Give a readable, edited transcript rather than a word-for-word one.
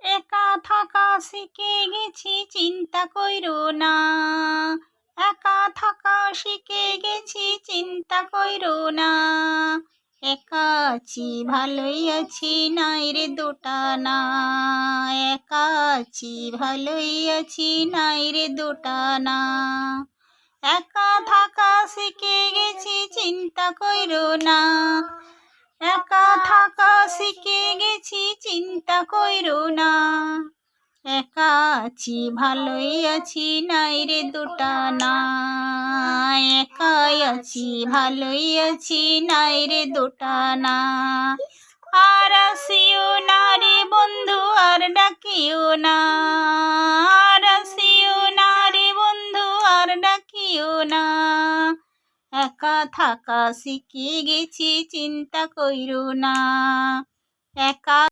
একা থাকা শিখে গেছি, চিন্তা কইরো না। একা থাকা শিখে গেছি, চিন্তা কইরো না। একা আছি ভালোই আছি, নাই রে দোটানা। একা আছি ভালোই আছি, নাই রে দোটানা। একা থাকা শিখে গেছি, চিন্তা কইরো না। একা থাকা শিখে গেছি, চিন্তা কইরো না। একা আছি ভালোই আছি, নাই রে দোটানা। একাই আছি ভালোই আছি, নাই রে দোটানা। আর আসিও না রে বন্ধু, আর ডাকিও না। আর আসিও না রে বন্ধু, আর ডাকিও না। একা থাকা শিখে গেছি, চিন্তা কইরো না। একা